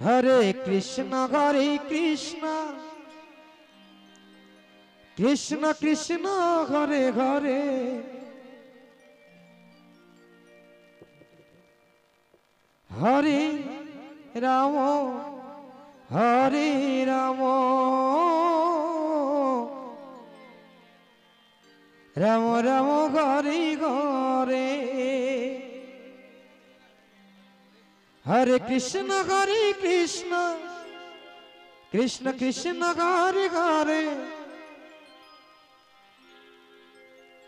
হরে কৃষ্ণ কৃষ্ণ কৃষ্ণ হরে হরে হরে রাম হরে রাম রাম রাম হরে হরে হরে কৃষ্ণ কৃষ্ণ কৃষ্ণ হরে হরে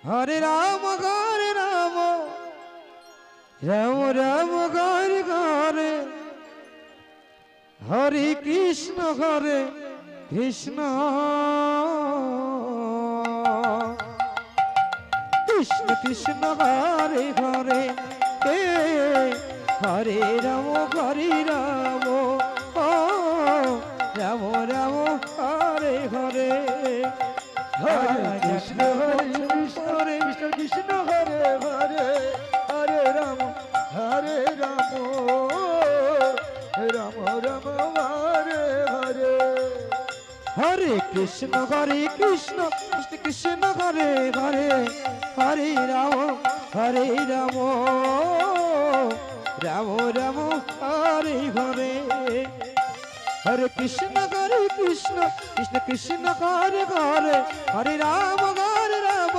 হরে রাম রাম রাম হরে হরে হরে কৃষ্ণ কৃষ্ণ কৃষ্ণ কৃষ্ণ হরে হরে হরে রাম ও রাম রাম হরে হরে হরে কৃষ্ণ কৃষ্ণ কৃষ্ণ হরে হরে হরে রাম রাম রাম হরে হরে হরে কৃষ্ণ কৃষ্ণ কৃষ্ণ হরে হরে হরে রাম রাম রাম হরে হরে হরে কৃষ্ণ কৃষ্ণ কৃষ্ণ হরে হরে হরে রাম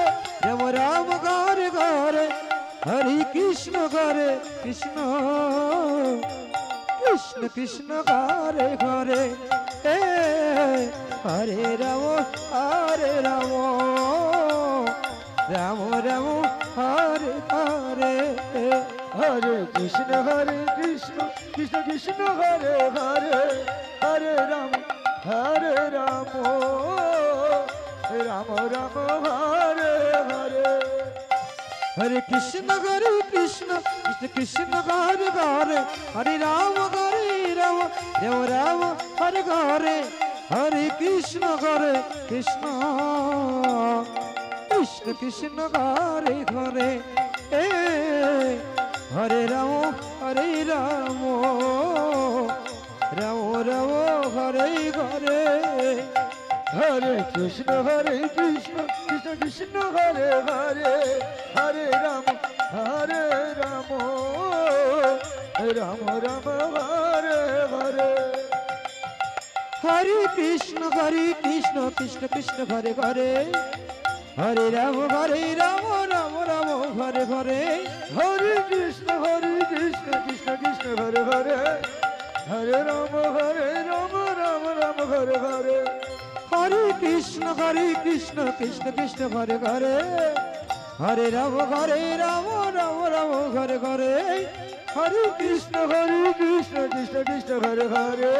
রাম রাম হরে হরে হরে কৃষ্ণ কৃষ্ণ কৃষ্ণ হরে হরে হরে রাম রাম রাম হরে হরে হরে কৃষ্ণ কৃষ্ণ কৃষ্ণ হরে হরে হরে রাম রাম রাম হরে হরে হরে কৃষ্ণ কৃষ্ণ কৃষ্ণ হরে হরে হরে রাম রাম হরে হরে হরে কৃষ্ণ কৃষ্ণ কৃষ্ণ হরে হরে হরে রাম রাম রাম হরে হরে হরে কৃষ্ণ কৃষ্ণ কৃষ্ণ হরে হরে হরে রাম রাম রাম হরে হরে হরে কৃষ্ণ কৃষ্ণ কৃষ্ণ হরে হরে হরে রাম রাম হরে হরে হরে কৃষ্ণ কৃষ্ণ কৃষ্ণ হরে হরে হরে রাম রাম হরে হরে হরে কৃষ্ণ কৃষ্ণ কৃষ্ণ হরে হরে হরে রাম রাম হরে হরে হরে কৃষ্ণ কৃষ্ণ হরে হরে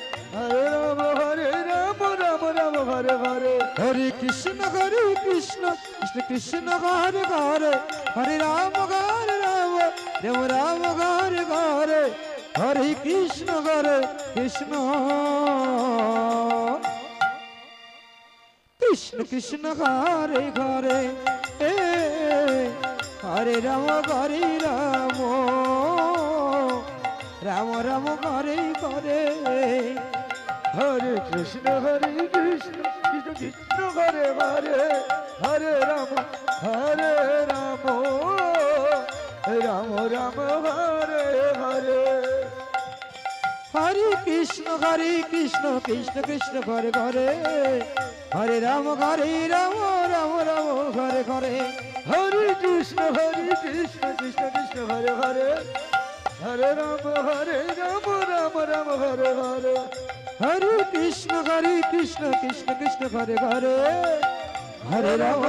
হরে রাম রাম হরে হরে হরে কৃষ্ণ কৃষ্ণ কৃষ্ণ হরে হরে হরে রাম রাম হরে হরে হরে কৃষ্ণ কৃষ্ণ কৃষ্ণ হরে হরে হরে রাম রাম রাম হরে হরে হরে কৃষ্ণ কৃষ্ণ কৃষ্ণ হরে হরে হরে রাম রাম রাম হরে হরে হরে কৃষ্ণ কৃষ্ণ কৃষ্ণ হরে হরে হরে রাম রাম হরে হরে হরে কৃষ্ণ কৃষ্ণ হরে হরে হরে রাম রাম হরে হরে হরে কৃষ্ণ কৃষ্ণ কৃষ্ণ হরে হরে হরে রাম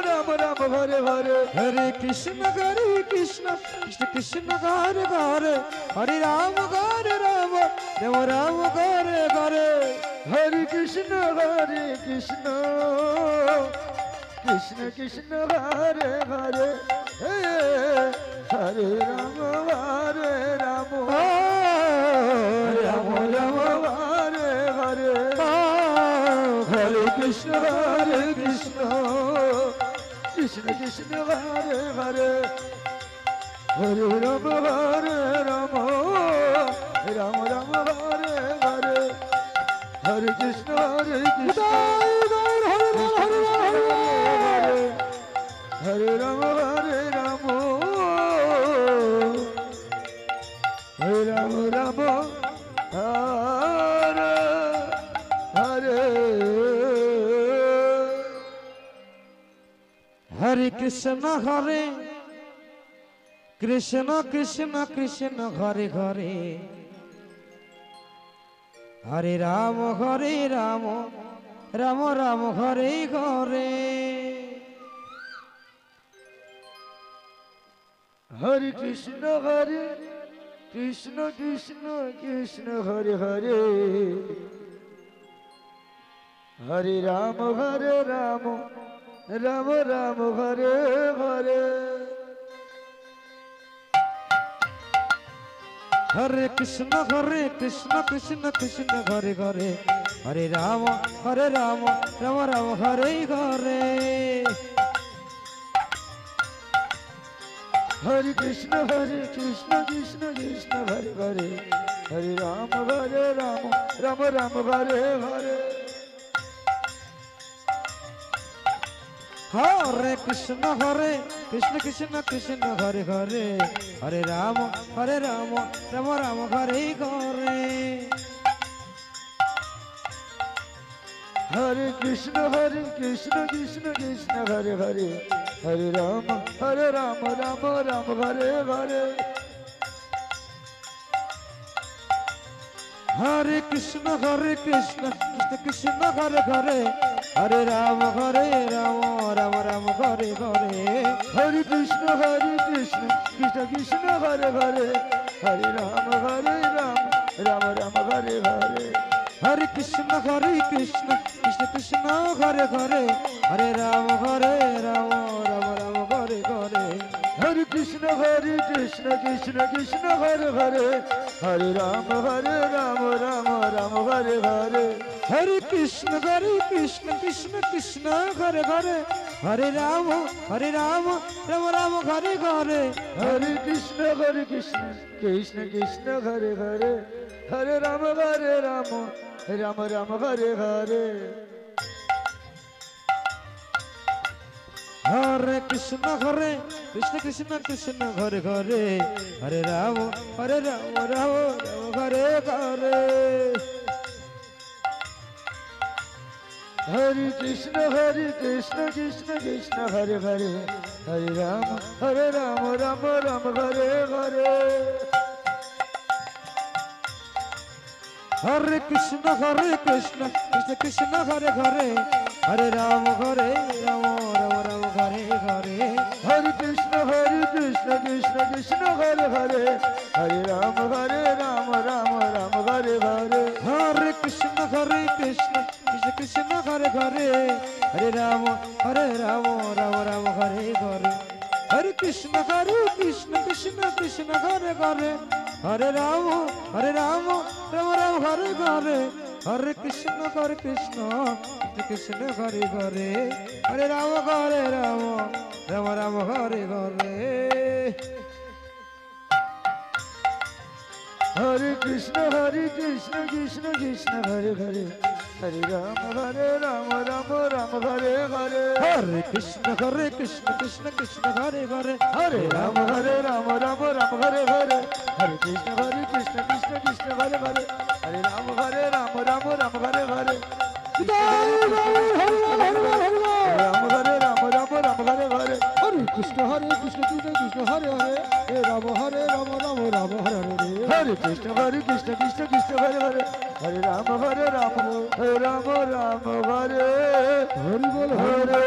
রাম হরে হরে হরে কৃষ্ণ কৃষ্ণ কৃষ্ণ হরে হরে হরে রাম রাম হরে হরে হরে কৃষ্ণ কৃষ্ণ কৃষ্ণ হরে হরে হরে রাম রাম রাম হরে হরে হরে কৃষ্ণ কৃষ্ণ কৃষ্ণ হরে হরে হরে রাম রাম রাম হরে হরে হরে কৃষ্ণ কৃষ্ণ হরে রাম হরে রাম হরে রাম রাম হরে হরে হরে কৃষ্ণ হরে কৃষ্ণ কৃষ্ণ কৃষ্ণ হরে হরে হরে রাম রাম রাম হরে হরে হরে কৃষ্ণ কৃষ্ণ কৃষ্ণ হরে হরে হরে রাম রাম রাম হরে হরে হরে কৃষ্ণ কৃষ্ণ কৃষ্ণ হরে হরে হরে রাম রাম রাম হরে হরে হরে কৃষ্ণ কৃষ্ণ কৃষ্ণ হরে হরে হরে রাম রাম হরে হরে হরে কৃষ্ণ কৃষ্ণ কৃষ্ণ হরে হরে হরে রাম রাম হরে হরে হরে কৃষ্ণ কৃষ্ণ কৃষ্ণ হরে হরে হরে রাম রাম হরে হরে হরে কৃষ্ণ কৃষ্ণ কৃষ্ণ হরে হরে হরে রাম রাম হরে হরে হরে কৃষ্ণ কৃষ্ণ কৃষ্ণ হরে হরে হরে রাম রাম হরে হরে হরে কৃষ্ণ কৃষ্ণ কৃষ্ণ হরে হরে হরে রাম রাম হরে হরে হরে কৃষ্ণ কৃষ্ণ হরে হরে হরে রাম রাম হরে হরে হরে কৃষ্ণ কৃষ্ণ কৃষ্ণ হরে হরে হরে রাম রাম হরে হরে হরে কৃষ্ণ কৃষ্ণ কৃষ্ণ হরে হরে হরে রাম রাম হরে হরে হরে কৃষ্ণ কৃষ্ণ কৃষ্ণ হরে হরে হরে রাম রাম হরে হরে হরে কৃষ্ণ কৃষ্ণ কৃষ্ণ হরে হরে হরে রাম রাম হরে হরে হরে কৃষ্ণ কৃষ্ণ কৃষ্ণ হরে হরে হরে রাম রাম হরে হরে হরে কৃষ্ণ কৃষ্ণ কৃষ্ণ হরে হরে হরে রাম রাম হরে হরে হরে কৃষ্ণ কৃষ্ণ কৃষ্ণ হরে হরে হরে রাম রাম হরে হরে হরে কৃষ্ণ কৃষ্ণ কৃষ্ণ হরে হরে হরে রাম রাম হরে হরে হরে কৃষ্ণ কৃষ্ণ কৃষ্ণ হরে হরে হরে রাম রাম হরে হরে হরে কৃষ্ণ কৃষ্ণ কৃষ্ণ হরে হরে হরে রাম রাম হরে হরে হরে কৃষ্ণ কৃষ্ণ কৃষ্ণ হরে হরে হরে রাম রাম হরে হরে হরে কৃষ্ণ কৃষ্ণ কৃষ্ণ হরে হরে হরে রাম রাম হরে হরে রাম রাম হরে হরে হরে কৃষ্ণ কৃষ্ণ কৃষ্ণ হরে হরে হে রাম রাম হরে হরে হরে কৃষ্ণ কৃষ্ণ কৃষ্ণ হরে হরে হরে রাম রাম হরে হরি বল হরে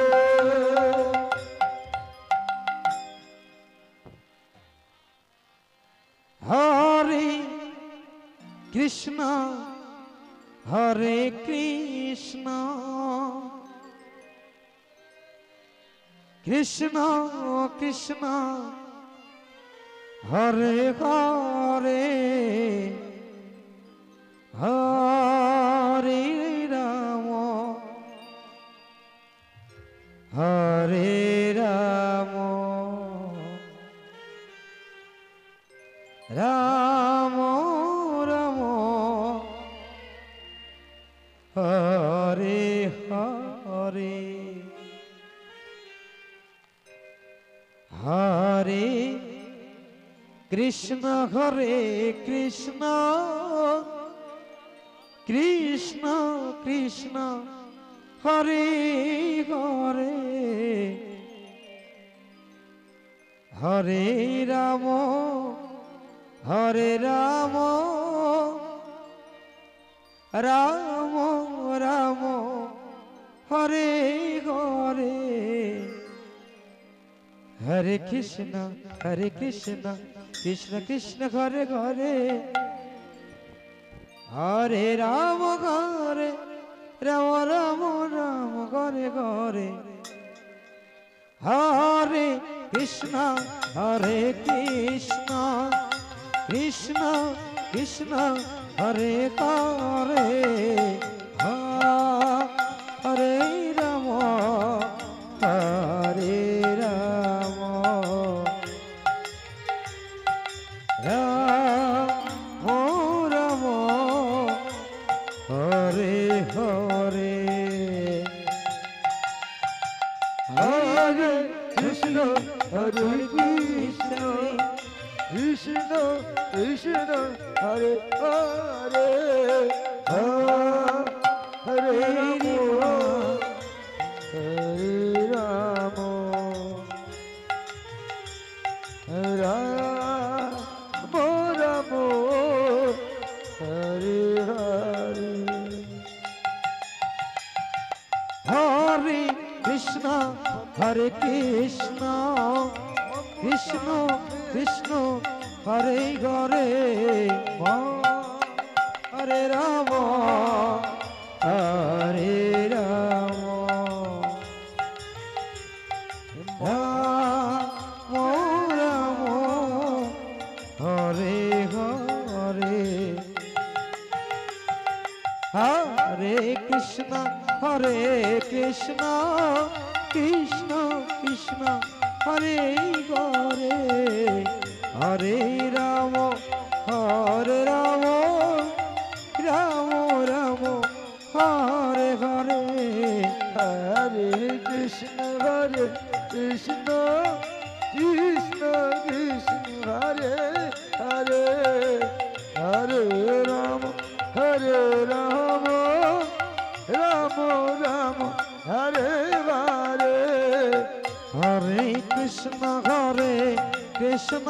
হরে কৃষ্ণ হরে কৃষ্ণ কৃষ্ণ কৃষ্ণ হরে হরে হরে রাম হরে রাম রাম কৃষ্ণ হরে কৃষ্ণ কৃষ্ণ কৃষ্ণ হরে হরে হরে রাম হরে রাম রাম রাম হরে হরে হরে কৃষ্ণ কৃষ্ণ কৃষ্ণ হরে হরে হরে রাম হরে রাম রাম রাম হরে হরে হরে কৃষ্ণ কৃষ্ণ কৃষ্ণ কৃষ্ণ হরে হরে হরে রাম হরে রাম রাম রাম হরে হরে হরে কৃষ্ণ হরে কৃষ্ণ কৃষ্ণ কৃষ্ণ হরে হরে হরে রাম রাম রাম হরে হরে হরে কৃষ্ণ হরে কৃষ্ণ কৃষ্ণ কৃষ্ণ হরে হরে হরে রাম হরে Ram Ram Ram Hare Hare Hare Krishna Krishna Krishna Hare Hare Hare Ram Ram Ram Hare Hare Hare Krishna Krishna Krishna Krishna Hare Hare Hare Ram Ram Ram Ram Hare Hare Hare Krishna Krishna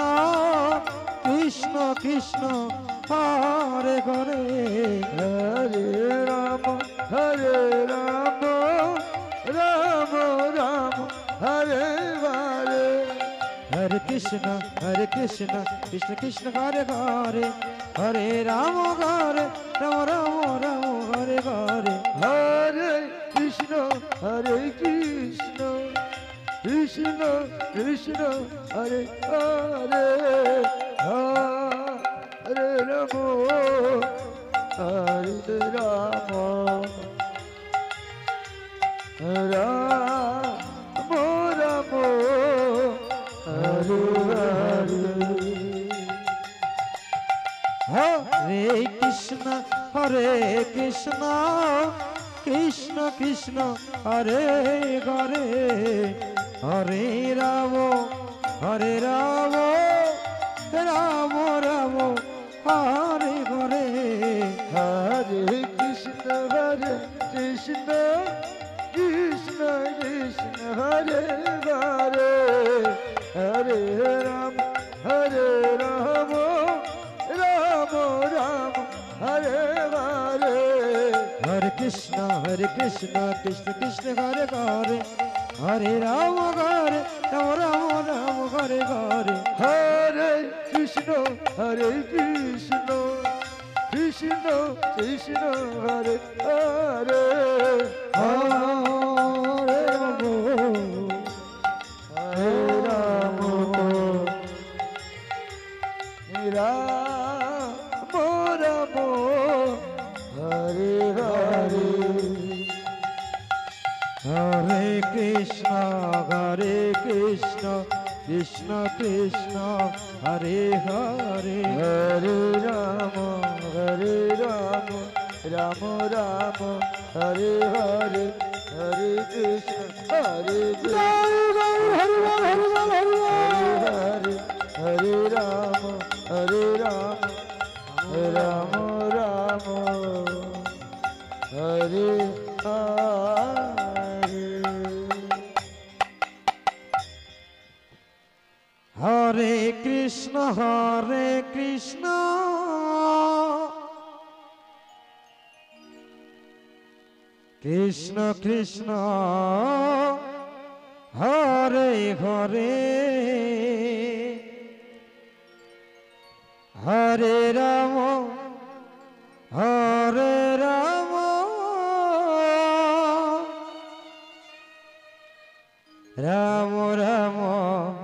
Krishna Krishna Hare Hare Hare Ram Ram Ram Ram Hare Hare Hare Krishna Krishna Krishna Hare Hare Hare Ram Ram Ram Hare Hare Hare Krishna Krishna Krishna Krishna Hare Hare Hare Ram Ram Ram Hare Hare Krishna Krishna Krishna Hare Hare Hare Ram Ram Ram Hare Hare Hare Krishna Krishna Krishna Hare Hare Hare Ram Ram Ram Hare Hare Hare Krishna Krishna Krishna Hare Hare Hare Ram Ram Hare Hare Hare Krishna Krishna Krishna Krishna Hare Hare Hare Ram Ram Ram Hare Hare Hare Krishna Krishna Krishna Hare Hare Hare Ram Ram Ram Hare Hare Hare Krishna Hare Hare Hare Ram Hare Ram, Ram Ram, Hare Hare. Hare Krishna, Krishna Krishna, Hare Hare, Hare Rama, Hare Rama, Rama Rama,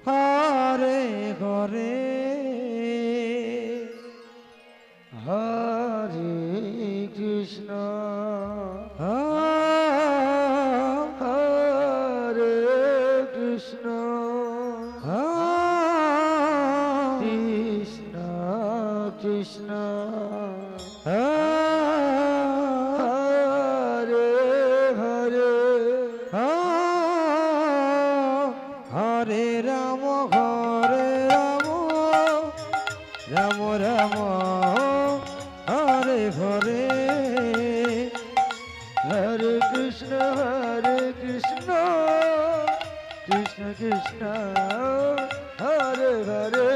Hare Hare, Hare Krishna, Hare Krishna, Krishna Krishna, Hare Hare, Hare Rama, Hare Rama, Rama Rama, Hare Hare, Hare Krishna, Krishna Krishna, Hare Hare,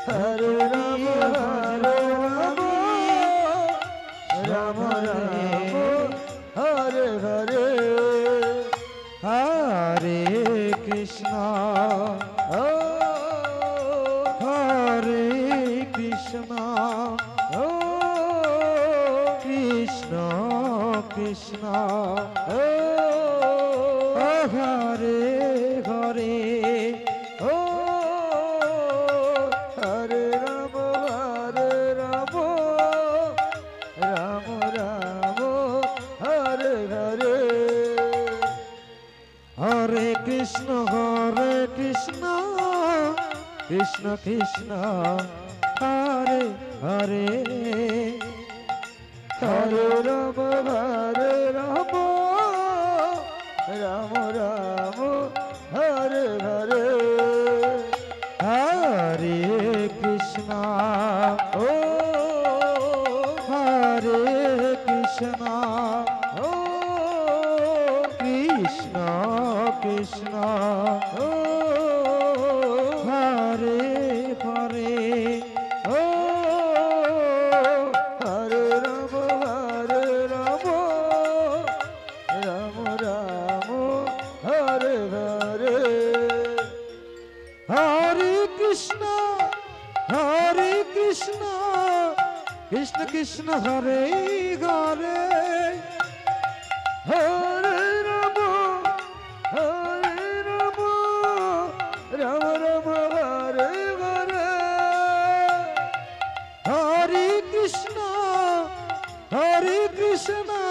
Hare Rama, Rama Rama, Hare Hare, Hare Krishna, Hare Krishna, Krishna Krishna, Hare Hare, Hare Rama, Rama Rama, Hare Hare, Hare Krishna, Krishna Krishna, Hare Hare, Hare Rama, Rama Rama, Hare Hare, Hare Krishna, Hare Krishna, Krishna Krishna, Hare Hare, Hare Rama, Rama Rama, Hare Hare, Hare Krishna, Krishna Krishna, Hare Hare, Hare Rama, Rama Rama, Hare Hare, Hare Krishna,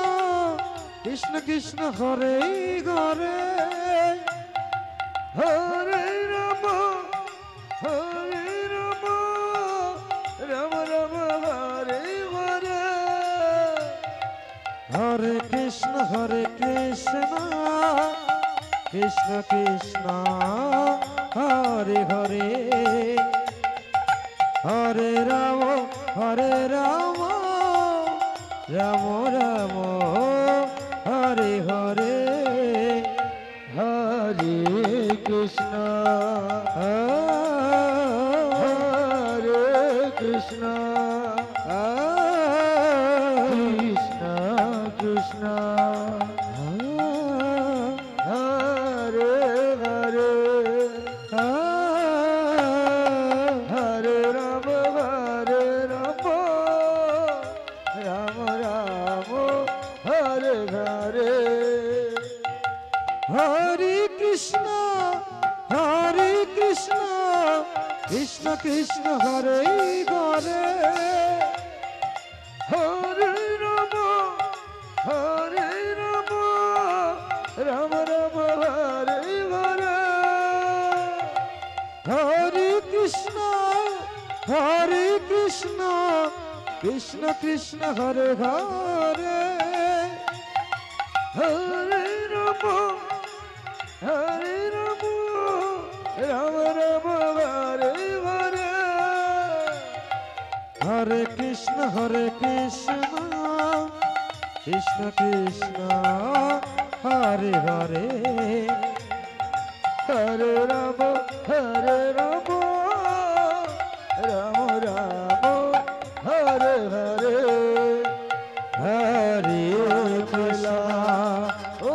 Krishna Krishna, Hare Hare, Hare Rama, Rama Rama, Hare Hare, Hare Krishna, Krishna Krishna, Hare Hare, Hare Rama, Rama Rama, Hare Hare, Hare Krishna, Hare Krishna, Krishna Krishna, Hare Hare, Hare Rama, Rama Rama, Hare Hare, Hare Krishna, Krishna Krishna, Hare Hare, Hare Rama, Rama Rama, Hare Hare, Hare Krishna, Krishna Krishna, Hare Hare, Hare Rama, Rama Rama, Hare Krishna Krishna Krishna Hare Hare Hare Rama Hare Rama Rama Rama Hare Hare Hare Krishna Oh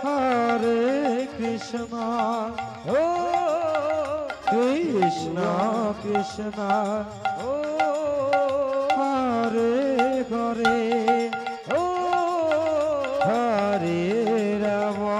Hare Krishna Oh Krishna Krishna Oh Hare Hare Oh Hare Rama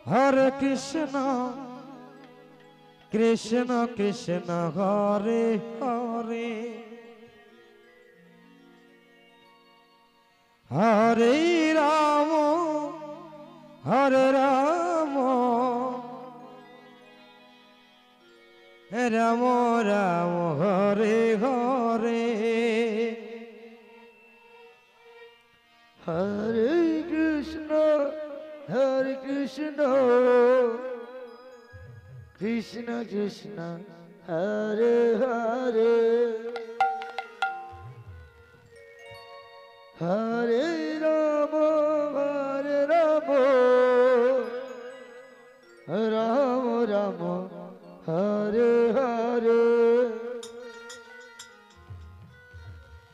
Hare Krishna Krishna Krishna Hare Hare Hare Rama Hare Rama Rama Rama Hare Hare Hare Krishna Hare Krishna Krishna Krishna Hare Hare Hare Rama Hare Rama Rama Rama Hare Hare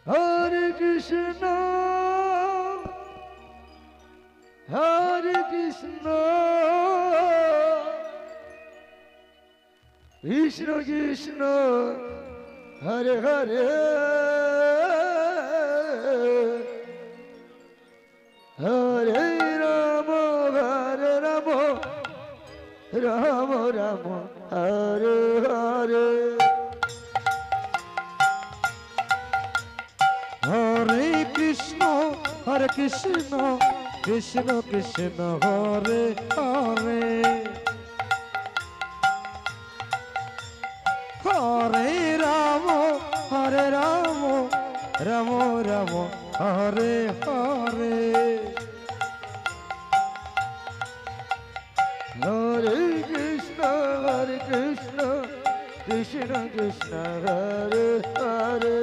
Hare Krishna Hare Krishna Krishna Krishna Hare Hare Hare Rama Hare Rama Rama Rama Hare Hare Hare Krishna Hare Krishna Krishna Krishna Hare Hare Hare Rama Hare Rama Rama Rama Hare Hare Hare Krishna Krishna Krishna Hare Hare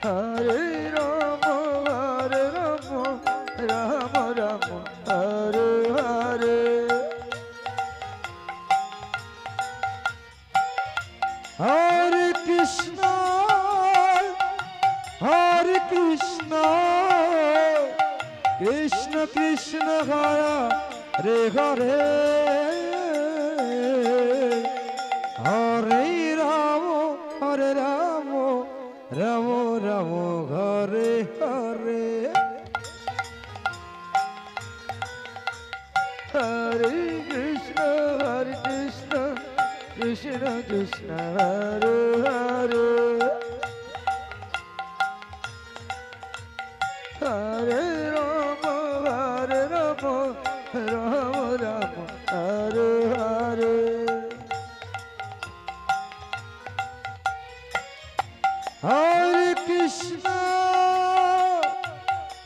Hare Rama Hare Rama Rama Rama Hare Hare Hare Krishna Krishna Krishna Hare Hare Hare Rama Hare Rama Rama Rama Hare Hare Hare Krishna Krishna Krishna Hare Hare Hare Rama Hare Rama Rama Rama Hare Hare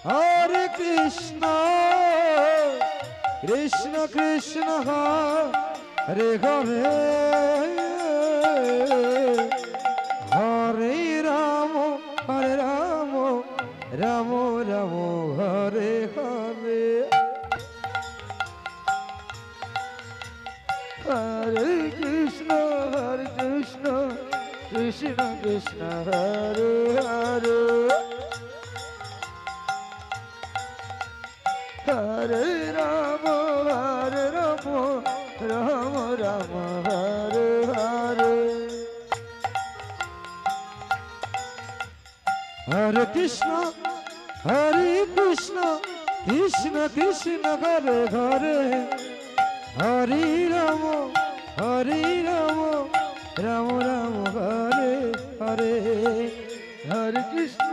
Hare Krishna Krishna Krishna Hare Hare Hare Rama Hare Rama Rama Rama Hare Hare Hare Krishna Krishna Krishna Hare Hare Hare Rama Hare Rama Ram Hare Hare Hare Krishna Krishna Krishna ঘরে ঘরে হরে রাম রাম রাম হরে হরে হরে কৃষ্ণ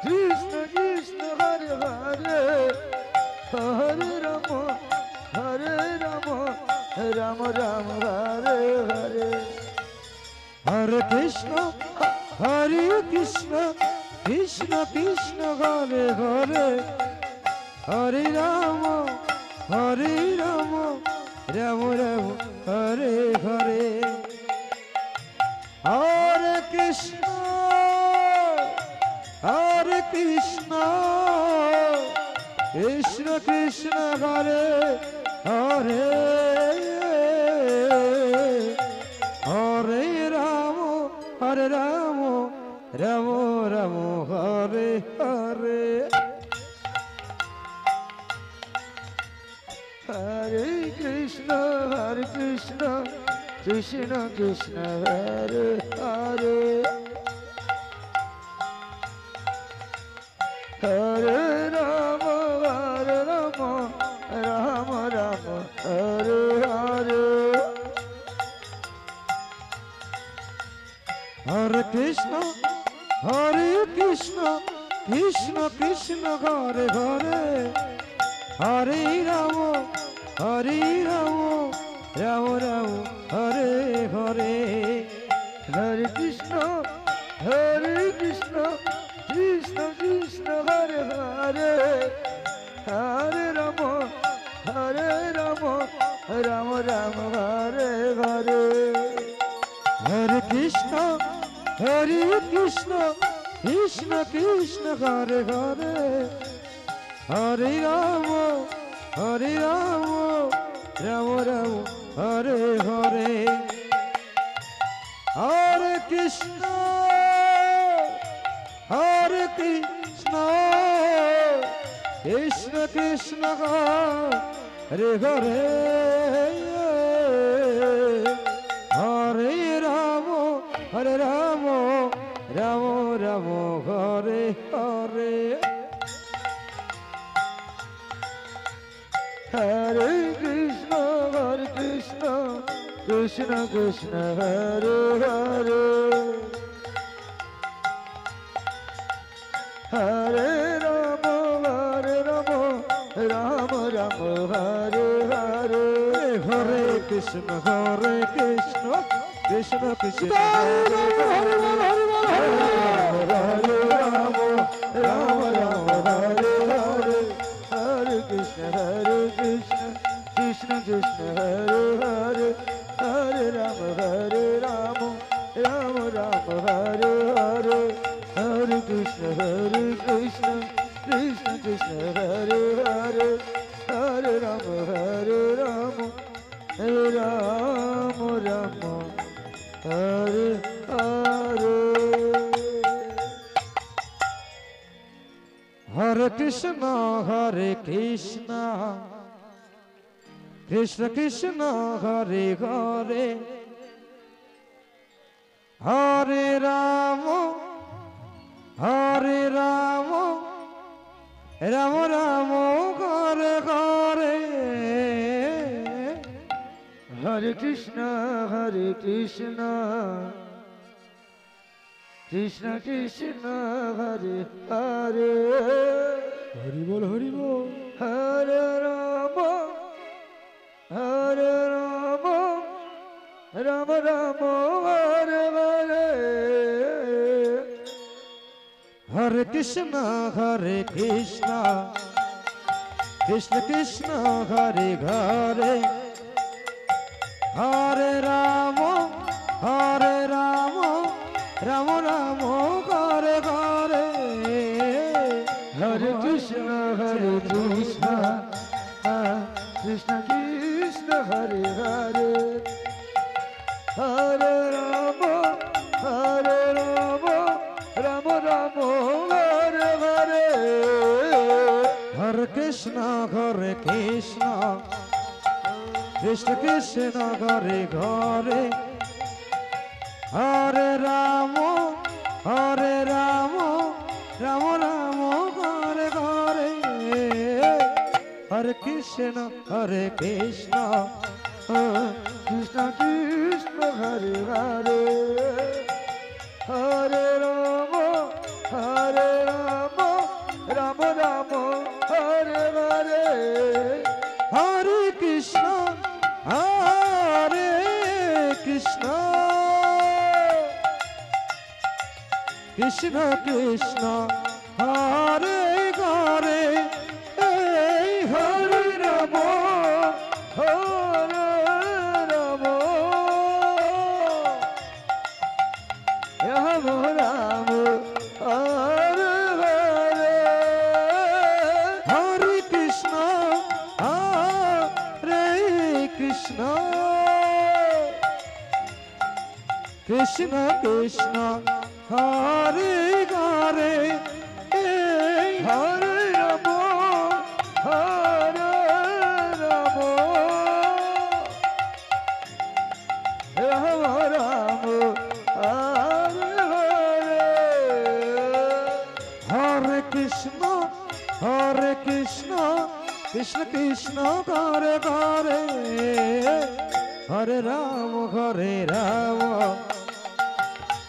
কৃষ্ণ কৃষ্ণ হরে হরে হরে রাম রাম রাম হরে হরে হরে কৃষ্ণ কৃষ্ণ কৃষ্ণ ঘরে ঘরে হরে রাম রাম রাম হরে হরে হরে কৃষ্ণ কৃষ্ণ কৃষ্ণ ঘরে হরে হরে রাম রাম রাম হরে হরে হরে কৃষ্ণ কৃষ্ণ কৃষ্ণ হরে হরে হরে রাম রাম রাম হরে হরে হরে কৃষ্ণ কৃষ্ণ কৃষ্ণ ঘরে ঘরে হরে রাম রাম রাম হরে হরে হরে কৃষ্ণ কৃষ্ণ কৃষ্ণ হরে হরে হরে রাম রাম রাম হরে হরে হরে কৃষ্ণ কৃষ্ণ কৃষ্ণ ঘরে ঘরে হরে রাম রাম রাম হরে হরে হরে কৃষ্ণ কৃষ্ণ হরে হরে হরে রাম রাম রাম হরে হরে হরে কৃষ্ণ কৃষ্ণ কৃষ্ণ হরে হরে হরে রাম রাম রাম হরে হরে হরে কৃষ্ণ কৃষ্ণ কৃষ্ণ হরে হরে রাম রাম রাম হরে হরে হরে কৃষ্ণ কৃষ্ণ কৃষ্ণ হরে হরে হরে রাম রাম রাম হরে হরে হরে কৃষ্ণ কৃষ্ণ কৃষ্ণ হরে হরে হরে রাম রাম রাম হরে হরে হরে কৃষ্ণ কৃষ্ণ কৃষ্ণ হরে হরে হরে রাম রাম রাম হরে হরে হরে কৃষ্ণ কৃষ্ণ কৃষ্ণ হরে হরে হরি বল হরে রাম রাম রাম হরে হরে হরে কৃষ্ণ কৃষ্ণ কৃষ্ণ হরে হরে হরে রাম রাম রাম হরে হরে হরে কৃষ্ণ কৃষ্ণ কৃষ্ণ হরে হরে হরে রাম রাম রাম হরে হরে হরে কৃষ্ণ কৃষ্ণ কৃষ্ণ ঘরে ঘরে হরে রাম রাম রাম ঘরে ঘরে হরে কৃষ্ণ কৃষ্ণ কৃষ্ণ হরে হরে হরে রাম রাম রাম হরে হরে হরে কৃষ্ণ কৃষ্ণ কৃষ্ণ কৃষ্ণ হরে হরে হরে রাম হরে রাম রাম রাম হরে হরে হরে কৃষ্ণ কৃষ্ণ কৃষ্ণ কৃষ্ণ হরে হরে হরে রাম হরে রাম রাম রাম হরে হরে হরে কৃষ্ণ কৃষ্ণ কৃষ্ণ হরে হরে হরে রাম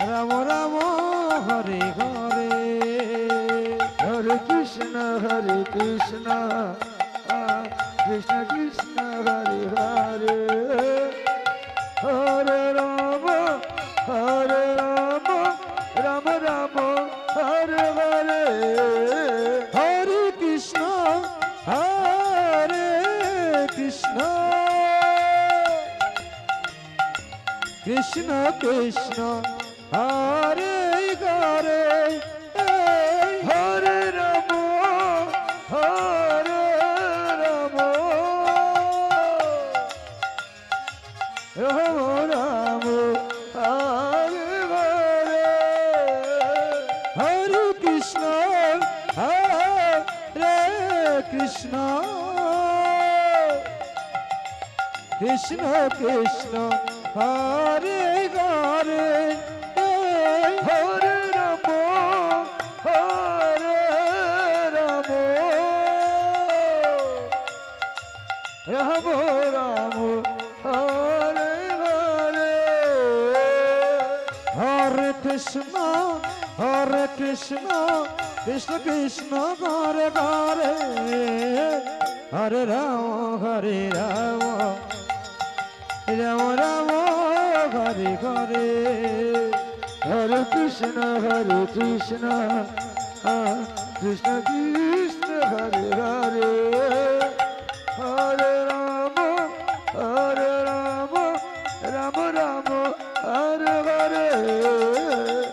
রাম রাম হরে হরে হরে কৃষ্ণ কৃষ্ণ কৃষ্ণ হরে হরে হরে রাম রাম রাম হরে হরে হরে কৃষ্ণ কৃষ্ণ কৃষ্ণ কৃষ্ণ হরে হরে হরে রাম রাম রাম হরে হরে হরে কৃষ্ণ কৃষ্ণ কৃষ্ণ কৃষ্ণ হরে হরে হরে রাম রাম রাম হরে হরে হরে কৃষ্ণ কৃষ্ণ কৃষ্ণ হরে হরে হরে রাম রাম রাম হরে হরে হরে কৃষ্ণ কৃষ্ণ কৃষ্ণ হরে হরে হরে রাম রাম রাম হরে হরে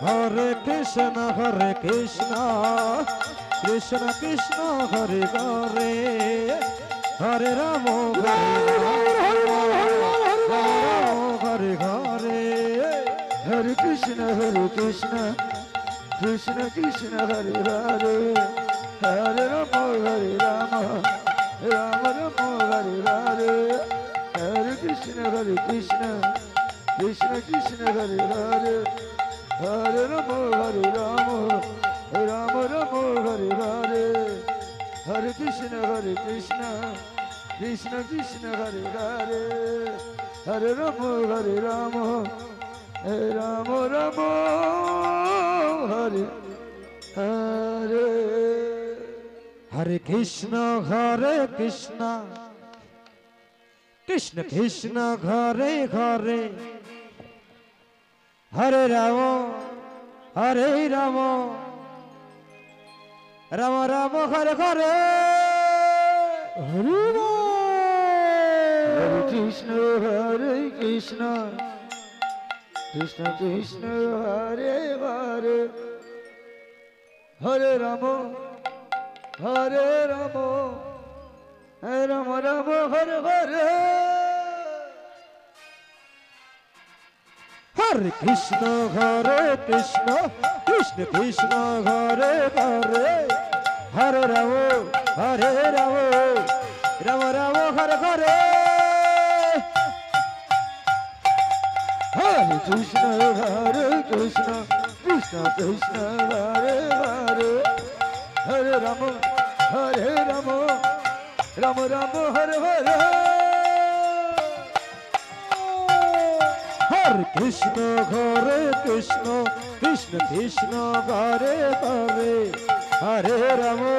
হরে কৃষ্ণ কৃষ্ণ কৃষ্ণ হরে হরে হরে রাম হরে হরে হরে কৃষ্ণ কৃষ্ণ কৃষ্ণ হরে হরে হরে রাম রাম রাম হরে হরে হরে কৃষ্ণ কৃষ্ণ কৃষ্ণ হরে হরে হরে রাম রাম রাম হরে হরে হরে কৃষ্ণ কৃষ্ণ কৃষ্ণ হরে হরে হরে রাম রাম রাম হরে হরে হরে কৃষ্ণ কৃষ্ণ কৃষ্ণ ঘরে ঘরে হরে রাম রাম রাম হরে হরে হরে কৃষ্ণ কৃষ্ণ কৃষ্ণ হরে হরে হরে রাম রাম রাম হরে হরে হরে কৃষ্ণ কৃষ্ণ কৃষ্ণ ঘরে ঘরে হরে Ram Ram Ram Hare Hare Hare Krishna, Krishna Krishna, Hare Hare, Hare Rama, Rama Rama, Hare Hare. Hare Krishna, Krishna Krishna, Hare Hare, Hare Rama,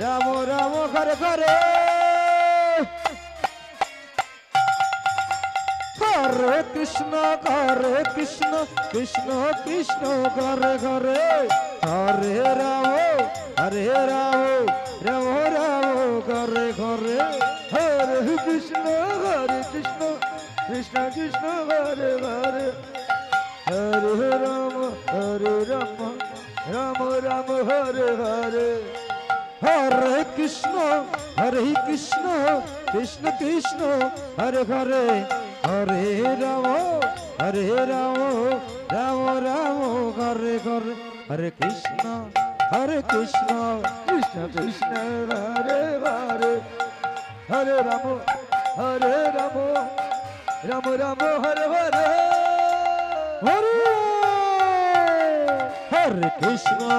Rama Rama, Hare Hare. Hare Krishna, Krishna Krishna, Hare Hare, Hare Rama, Rama Rama, Hare Hare. Hare Krishna, Krishna Krishna, Hare Hare, Hare Rama, Rama Rama, Hare Hare. Hare Krishna, Krishna Krishna, Hare Hare, Hare Rama, Rama Rama, Hare Hare. Hare Krishna, Krishna Krishna, Hare Hare, Hare Rama, Rama Rama, Hare Hare. Hare Krishna,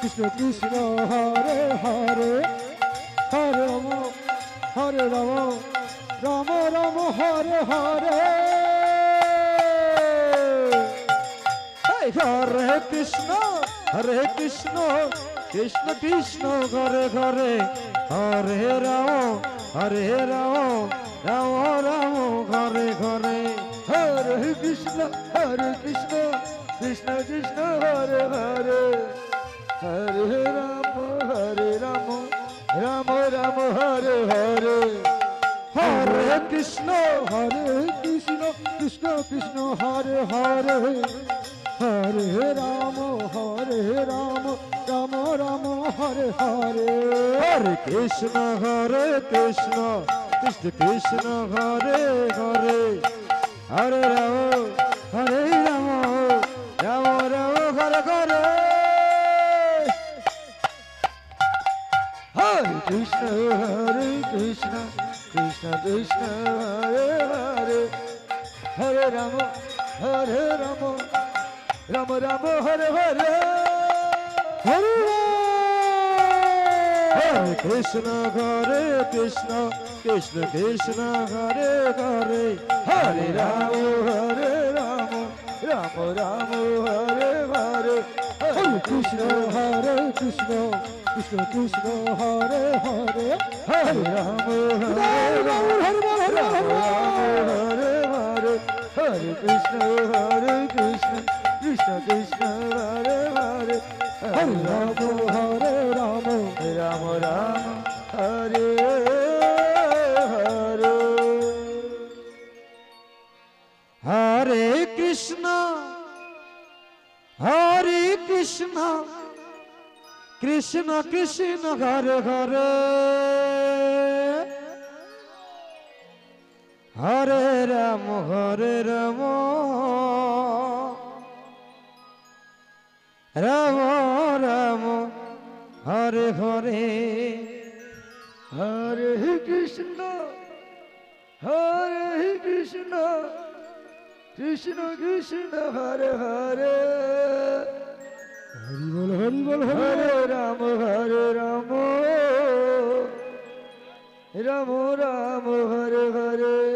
Krishna Krishna, Hare Hare, Hare Rama, Rama Rama, Hare Hare. Hey, Hare Krishna, Krishna Krishna, Hare Hare, Hare Rama, Rama Rama, Hare Hare. Hare Krishna, Krishna Krishna, Hare Hare, Hare Rama, Rama Rama, Hare Hare. Hare Krishna, Krishna Krishna, Hare Hare, Hare Rama, Rama Rama, Hare Hare. Hare Krishna, Krishna Krishna, Hare Hare, Hare Rama, Rama Rama, Hare Hare. Hare Krishna, Krishna Krishna, Hare Hare, Hare Rama, Rama Rama, Hare Hare. Hare Krishna, Krishna Krishna, Hare Hare, Hare Rama, Rama Rama, Hare Hare. Hare Krishna, Krishna Krishna, Hare Hare, Hare Rama, Rama Hare Hare. Hare Krishna, Krishna Krishna, Hare Hare, Hare Rama, Rama Rama, Hare Hare. Hare Krishna, Krishna Krishna, Hare Hare, Hare Rama, Rama Rama, Hare Hare. Hare Krishna, Krishna Krishna, Hare Hare, Hari Bol, Hare Rama, Rama Rama, Hare Hare.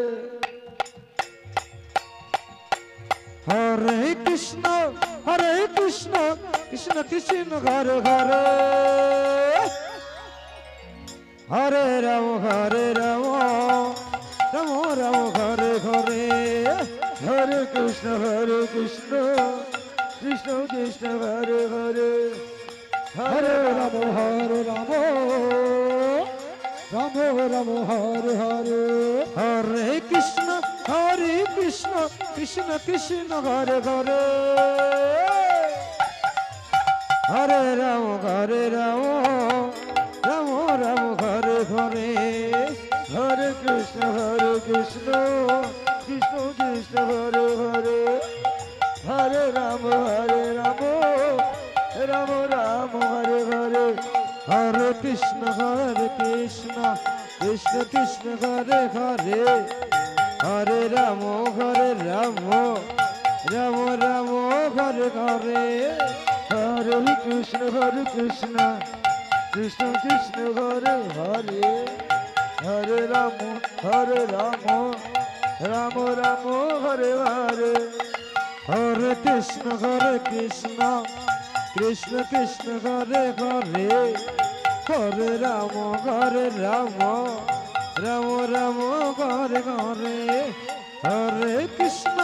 Hare Krishna, Krishna Krishna, Hare Hare, Hare Rama, Rama Rama, Hare Hare. Hare Krishna, Krishna Krishna, Hare Hare, Hare Rama, Rama Rama, Hare Hare. Hare Krishna, Krishna Krishna, Hare Hare, Hare Rama, Rama Rama, Hare Hare. Hare Krishna, Krishna Krishna, Hare Hare, Hare Rama, Rama Rama, Hare Hare. Hare Krishna, Krishna Krishna, Hare Hare, হরে রাম রাম রাম রাম হরে হরে হরে কৃষ্ণ কৃষ্ণ কৃষ্ণ হরে হরে হরে রাম রাম রাম হরে হরে হরে কৃষ্ণ কৃষ্ণ কৃষ্ণ হরে হরে হরে রাম রাম রাম রাম হরে হরে হরে কৃষ্ণ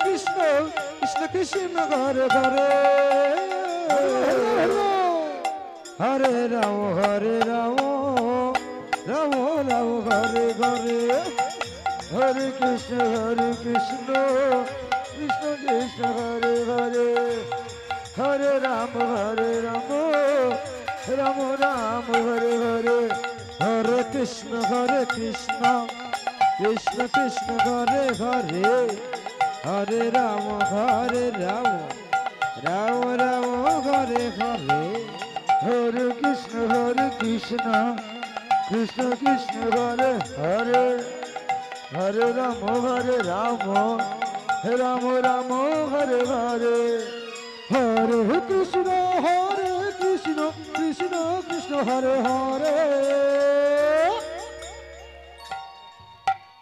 কৃষ্ণ কৃষ্ণ হরে হরে হরে রাম রাম রাম হরে হরে হরে কৃষ্ণ কৃষ্ণ কৃষ্ণ হরে হরে হরে রাম রাম রাম হরে হরে হরে কৃষ্ণ কৃষ্ণ কৃষ্ণ হরে হরে হরে রাম রাম রাম রাম হরে হরে হরে কৃষ্ণ কৃষ্ণ কৃষ্ণ হরে হরে হরে রাম রাম রাম হরে হরে হরে কৃষ্ণ কৃষ্ণ হরে হরে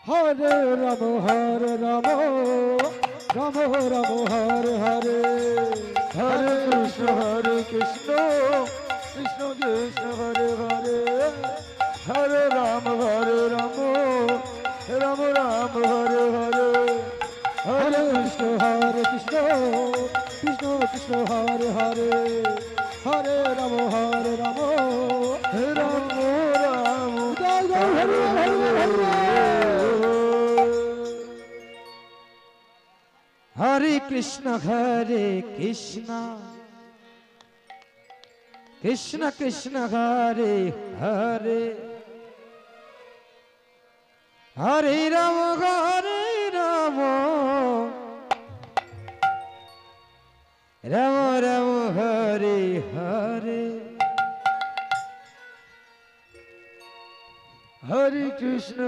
হরে রাম রাম রাম হরে হরে হরে কৃষ্ণ কৃষ্ণ হরে হরে হরে রাম রাম রাম হরে হরে হরে কৃষ্ণ কৃষ্ণ হরে হরে হরে রাম রাম রাম জয় জয় Hare Hare Krishna Krishna Krishna Hare Hare Hare Ram Ram Ram Ram Hare Hare Hare Krishna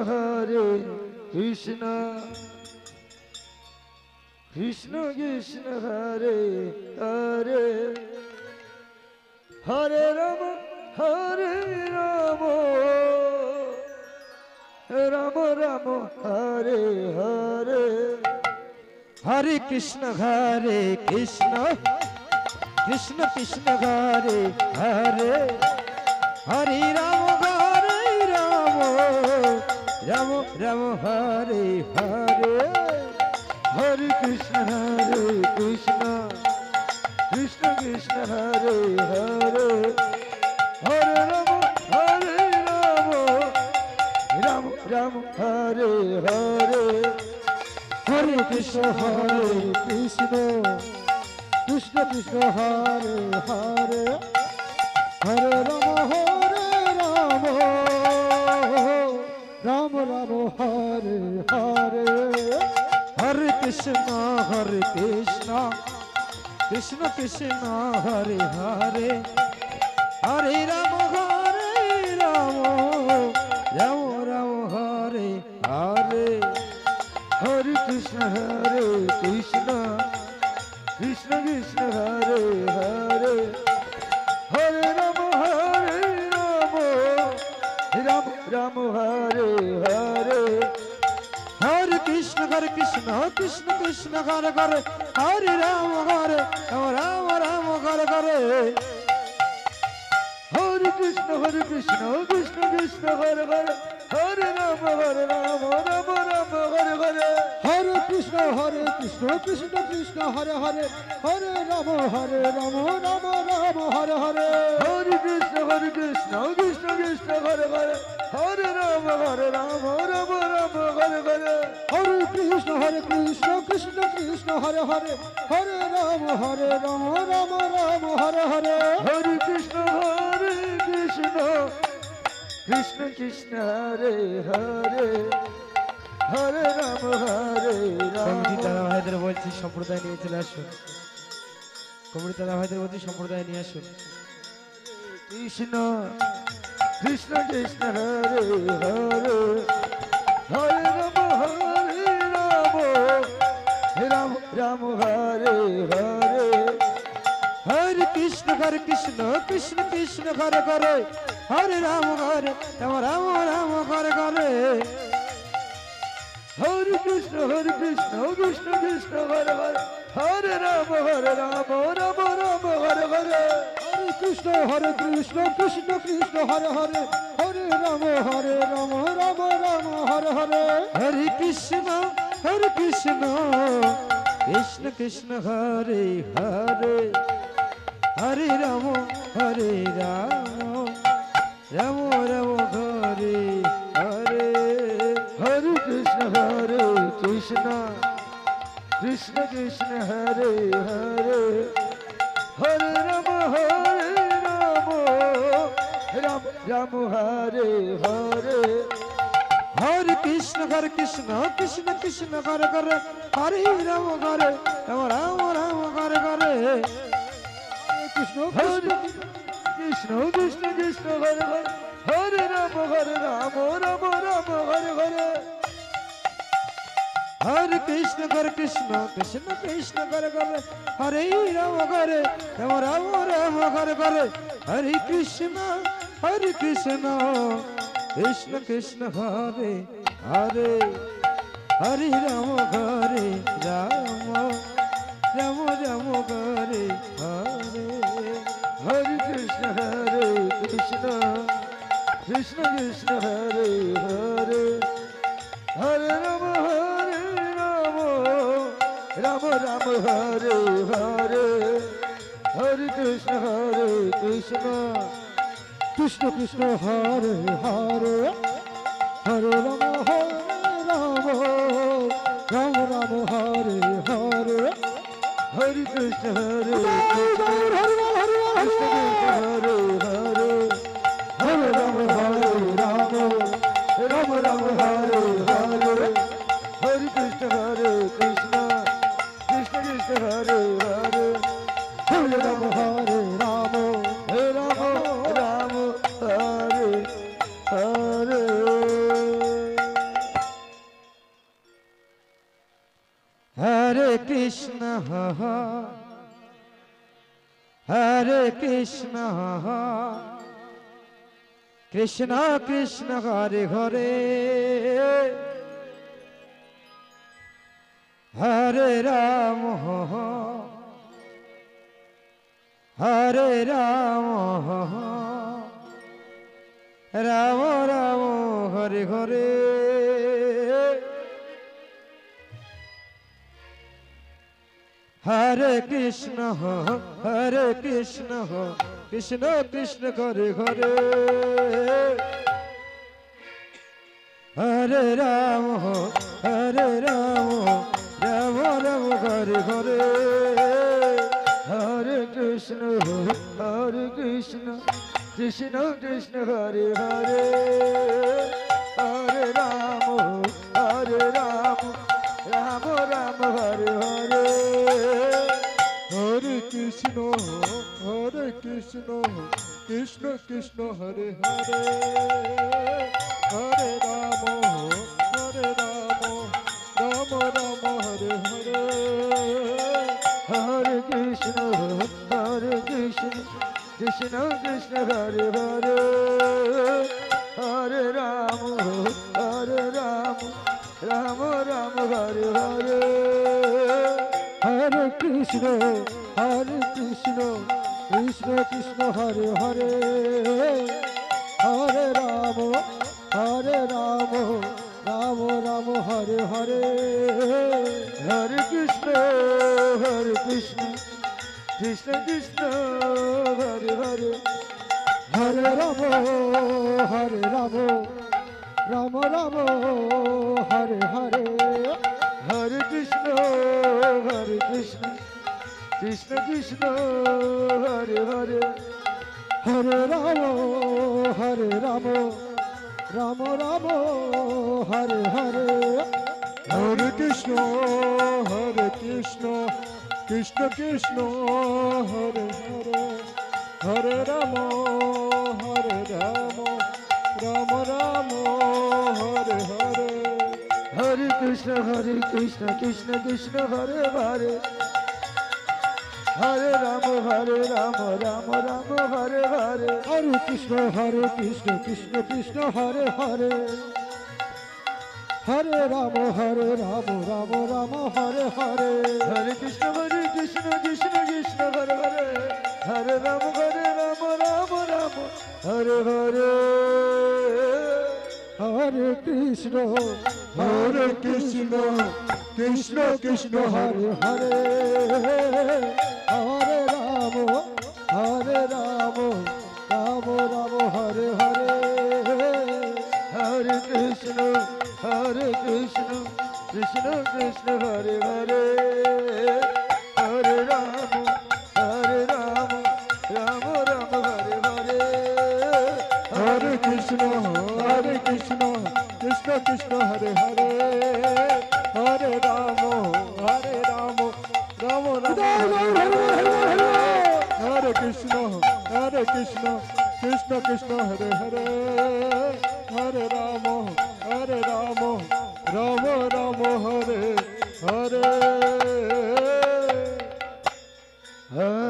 Krishna Krishna Hare Hare Hare Ram Ram Ram Hare Hare Hare Krishna Krishna Krishna Hare Hare Hare Ram Ram Ram Hare Hare Hare Krishna Krishna Krishna Hare Hare Hare Ram Ram Hare Hare Hare Krishna Krishna Krishna Hare Hare Hare Ram Ram Hare Hare Hare Krishna Krishna Hare Hare Hare Ram Ram Hare Hare Hare Krishna Krishna Hare Hare Hare Ram Ram Hare Hare Hare Krishna Krishna Hare Hare Hare Ram Ram Hare Hare Hare Krishna Krishna Hare Hare Hare Ram Ram Hare Hare Hare Krishna Krishna Hare Hare Hare Ram Ram Hare Hare Hare Krishna Krishna Hare Hare Hare Ram Ram Hare Hare Hare Krishna Krishna Hare Hare Hare Ram Ram Hare Hare Hare Krishna Krishna Hare Hare Hare Ram committee দাদা ভাইদের বলছি সম্প্রদায় নিয়ে চলে আসুন। Committee দাদা ভাইদের বলছি সম্প্রদায় নিয়ে আসুন। Krishna Krishna Hare Hare Hare Rama, Ram Ram Hare Hare. Hare Krishna, Krishna Krishna Hare Hare. Hare Rama, Rama Rama Hare Hare. Hare Krishna, Krishna Krishna Hare Hare. Hare Rama, Rama Rama Hare Hare. Hare Krishna, Krishna Krishna Hare Hare. Hare Rama, Rama Rama Hare Hare. Hare Krishna, Krishna Krishna Hare Hare. Hare Rama, Rama Rama Hare Hare. Hare Krishna, Krishna Krishna Hare Hare. Hare Rama, Rama Hare Hare. Hare Krishna, Krishna Krishna Hare Hare. Hare Rama, Rama Rama Hare Hare. Krishna Krishna Krishna Hare Hare. Hare Rama, Rama Rama Hare Hare. Hare Krishna, Krishna Krishna Hare Hare. Hare Rama, Rama Rama Hare Hare. Hare Krishna, Krishna Krishna Hare Hare. Hare Rama, Rama Rama Hare Hare. Hare Krishna, Krishna Krishna Hare Hare. Hare Rama, Rama Rama Hare Hare. Hare Krishna, Krishna Krishna Hare Hare. Hare Rama, Rama Rama Hare Hare. Hare Krishna, Krishna Hare Hare. Hare Rama, Rama Rama Hare Hare. Hare Krishna, Krishna Krishna Hare Hare. Hare Rama, Rama Hare Hare. Hare Krishna, Hare Krishna, Krishna Krishna Hare Hare. Hare Rama, Hare Rama, Rama Rama Hare Hare. Hare Krishna, Krishna Krishna Hare Hare. Hare Rama, Rama Rama Hare Hare. Hare Krishna, Krishna Krishna Hare Hare. Hare Rama, Rama Rama Hare Hare. Hare Krishna, Krishna Krishna Hare Hare. Hare Rama, Rama Rama Hare Hare. Hare Krishna, Krishna Krishna Hare Hare. Hare Rama, Rama Rama Hare Hare. Hare Krishna, Krishna Krishna Hare Hare. Hare Rama, Rama Rama Hare Hare. Hare Krishna, Krishna Krishna Hare Hare. Hare Rama, Rama Rama Hare Hare. Hare Krishna, Krishna Krishna Hare Hare. Hare Rama, Rama Rama Hare Hare. Hare Krishna, Krishna Krishna Hare Hare. Hare Rama, Rama Rama Hare Hare. Krishna Krishna Krishna Hare Hare Hare Rama Rama Rama Hare Hare Hare Krishna Krishna Krishna Hare Hare Hare Rama Rama Rama Hare Hare Hare Krishna Krishna Krishna Hare Hare Hare Rama Rama Rama Hare Hare Hare Krishna Krishna Krishna Hare Hare Hare Rama Rama Rama Hare Hare Hare Krishna Krishna Krishna Hare Hare Hare Rama Rama Rama Hare Hare Hare Krishna Krishna Krishna Hare Hare Hare Rama Rama Rama Hare Krishna Krishna Krishna Hare Hare Hare Rama Rama Rama Hare Hare Hare